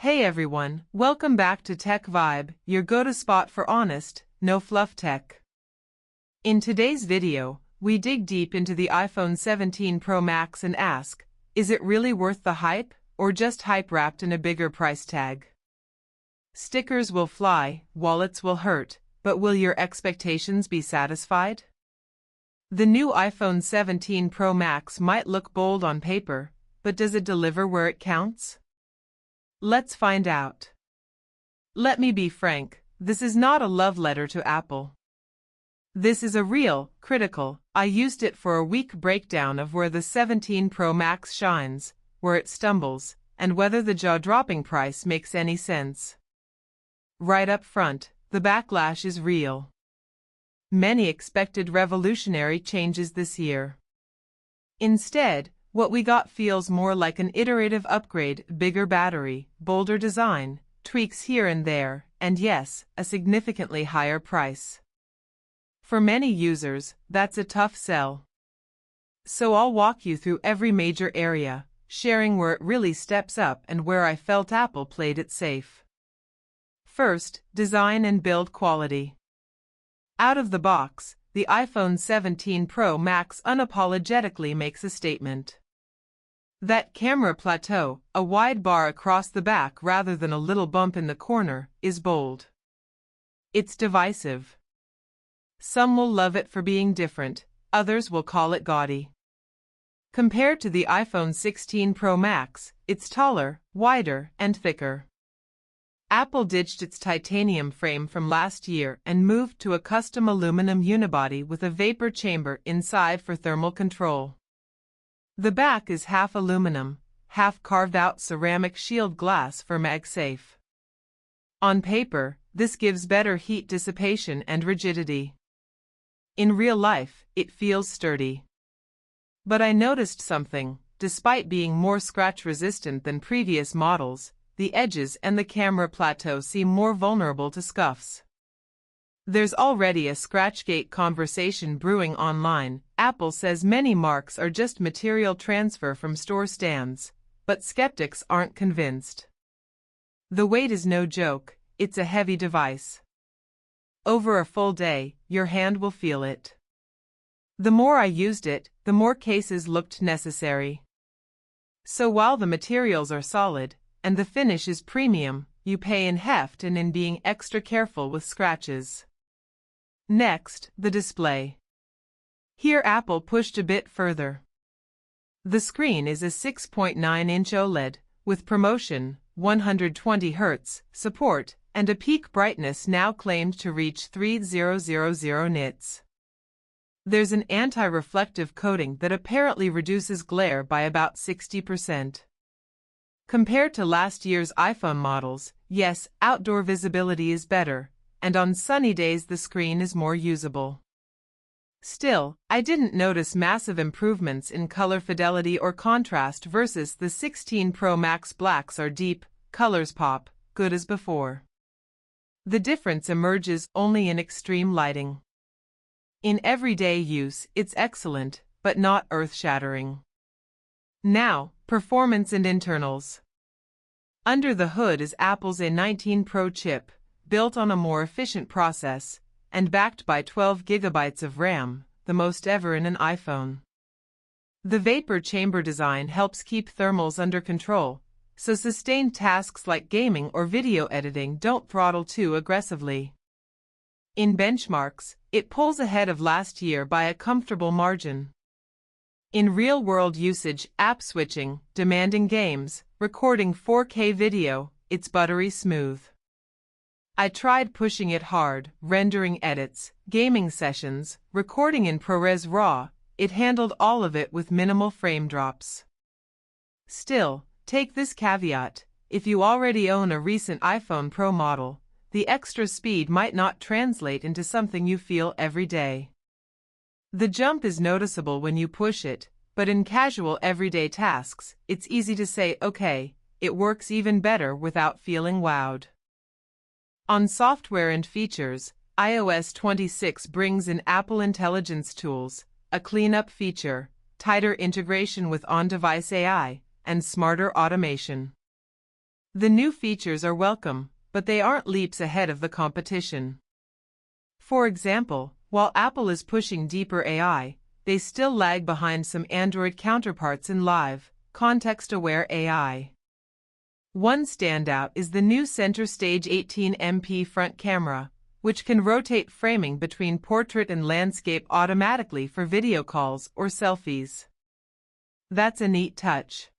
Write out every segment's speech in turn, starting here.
Hey everyone, welcome back to Tech Vibe, your go-to spot for honest, no-fluff tech. In today's video, we dig deep into the iPhone 17 Pro Max and ask, is it really worth the hype, or just hype wrapped in a bigger price tag? Stickers will fly, wallets will hurt, but will your expectations be satisfied? The new iPhone 17 Pro Max might look bold on paper, but does it deliver where it counts? Let's find out. Let me be frank, this is not a love letter to Apple. This is a real, critical, I used it for a week breakdown of where the 17 Pro Max shines, where it stumbles, and whether the jaw-dropping price makes any sense. Right up front, the backlash is real. Many expected revolutionary changes this year. Instead, what we got feels more like an iterative upgrade, bigger battery, bolder design, tweaks here and there, and yes, a significantly higher price. For many users, that's a tough sell. So I'll walk you through every major area, sharing where it really steps up and where I felt Apple played it safe. First, design and build quality. Out of the box, the iPhone 17 Pro Max unapologetically makes a statement. That camera plateau, a wide bar across the back rather than a little bump in the corner, is bold. It's divisive. Some will love it for being different, others will call it gaudy. Compared to the iPhone 16 Pro Max, it's taller, wider, and thicker. Apple ditched its titanium frame from last year and moved to a custom aluminum unibody with a vapor chamber inside for thermal control. The back is half aluminum, half carved-out ceramic shield glass for MagSafe. On paper, this gives better heat dissipation and rigidity. In real life, it feels sturdy. But I noticed something. Despite being more scratch-resistant than previous models, the edges and the camera plateau seem more vulnerable to scuffs. There's already a Scratchgate conversation brewing online. Apple says many marks are just material transfer from store stands, but skeptics aren't convinced. The weight is no joke, it's a heavy device. Over a full day, your hand will feel it. The more I used it, the more cases looked necessary. So while the materials are solid, and the finish is premium, you pay in heft and in being extra careful with scratches. Next, the display. Here Apple pushed a bit further. The screen is a 6.9-inch OLED, with ProMotion, 120Hz, support, and a peak brightness now claimed to reach 3000 nits. There's an anti-reflective coating that apparently reduces glare by about 60%. Compared to last year's iPhone models, yes, outdoor visibility is better, and on sunny days the screen is more usable. Still, I didn't notice massive improvements in color fidelity or contrast versus the 16 Pro Max. Blacks are deep, colors pop, good as before. The difference emerges only in extreme lighting. In everyday use, it's excellent, but not earth-shattering. Now, performance and internals. Under the hood is Apple's A19 Pro chip, built on a more efficient process, and backed by 12 GB of RAM, the most ever in an iPhone. The vapor chamber design helps keep thermals under control, so sustained tasks like gaming or video editing don't throttle too aggressively. In benchmarks, it pulls ahead of last year by a comfortable margin. In real-world usage, app switching, demanding games, recording 4K video, it's buttery smooth. I tried pushing it hard, rendering edits, gaming sessions, recording in ProRes RAW. It handled all of it with minimal frame drops. Still, take this caveat, if you already own a recent iPhone Pro model, the extra speed might not translate into something you feel every day. The jump is noticeable when you push it, but in casual everyday tasks, it's easy to say, okay, it works even better without feeling wowed. On software and features, iOS 26 brings in Apple Intelligence tools, a cleanup feature, tighter integration with on-device AI, and smarter automation. The new features are welcome, but they aren't leaps ahead of the competition. For example, while Apple is pushing deeper AI, they still lag behind some Android counterparts in live, context-aware AI. One standout is the new Center Stage 18MP front camera, which can rotate framing between portrait and landscape automatically for video calls or selfies. That's a neat touch.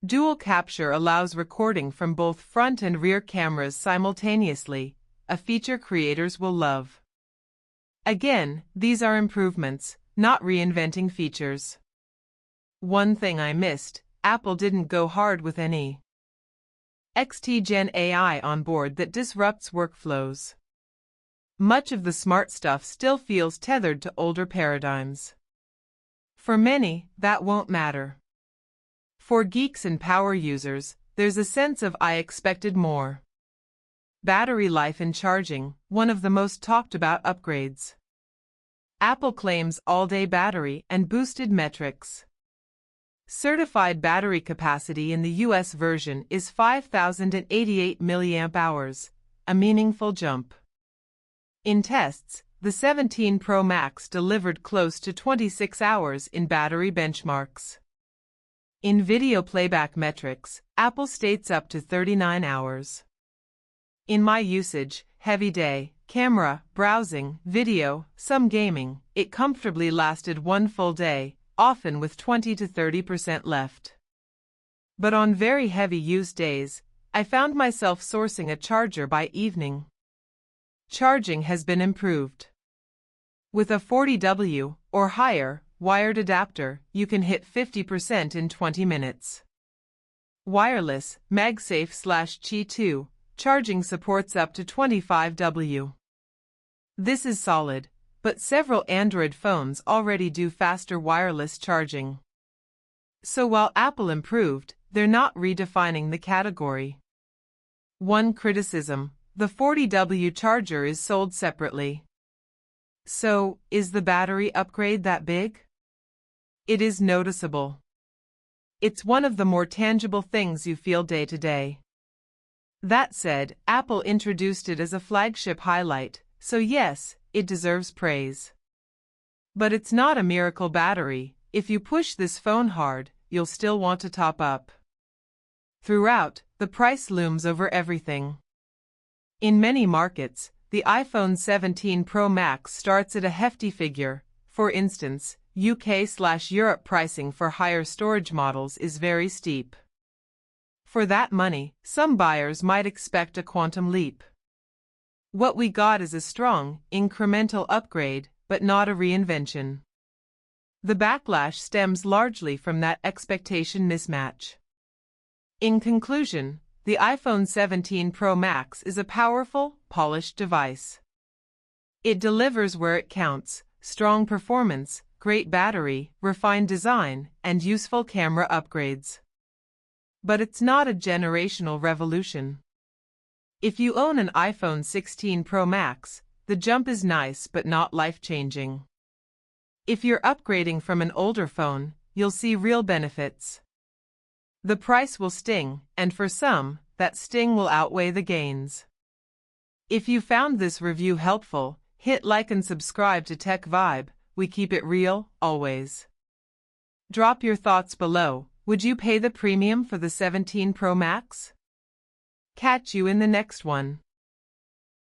Dual capture allows recording from both front and rear cameras simultaneously, a feature creators will love. Again, these are improvements, not reinventing features. One thing I missed, Apple didn't go hard with any XT Gen AI on board that disrupts workflows. Much of the smart stuff still feels tethered to older paradigms. For many, that won't matter. For geeks and power users, there's a sense of "I expected more." Battery life and charging, one of the most talked about upgrades. Apple claims all-day battery and boosted metrics. Certified battery capacity in the US version is 5,088 mAh, a meaningful jump. In tests, the 17 Pro Max delivered close to 26 hours in battery benchmarks. In video playback metrics, Apple states up to 39 hours. In my usage, heavy day, camera, browsing, video, some gaming, it comfortably lasted one full day, often with 20 to 30% left. But on very heavy use days, I found myself sourcing a charger by evening. Charging has been improved. With a 40W or higher wired adapter, you can hit 50% in 20 minutes. Wireless, MagSafe/Qi 2, charging supports up to 25W. This is solid, but several Android phones already do faster wireless charging. So while Apple improved, they're not redefining the category. One criticism: the 40W charger is sold separately. So, is the battery upgrade that big? It is noticeable. It's one of the more tangible things you feel day to day. That said, Apple introduced it as a flagship highlight, so yes, it deserves praise. But it's not a miracle battery. If you push this phone hard, you'll still want to top up. Throughout, the price looms over everything. In many markets, the iPhone 17 Pro Max starts at a hefty figure. For instance, UK/Europe pricing for higher storage models is very steep. For that money, some buyers might expect a quantum leap. What we got is a strong, incremental upgrade, but not a reinvention. The backlash stems largely from that expectation mismatch. In conclusion, the iPhone 17 Pro Max is a powerful, polished device. It delivers where it counts: strong performance, great battery, refined design, and useful camera upgrades. But it's not a generational revolution. If you own an iPhone 16 Pro Max, the jump is nice but not life-changing. If you're upgrading from an older phone, you'll see real benefits. The price will sting, and for some, that sting will outweigh the gains. If you found this review helpful, hit like and subscribe to Tech Vibe. We keep it real, always. Drop your thoughts below. Would you pay the premium for the 17 Pro Max? Catch you in the next one.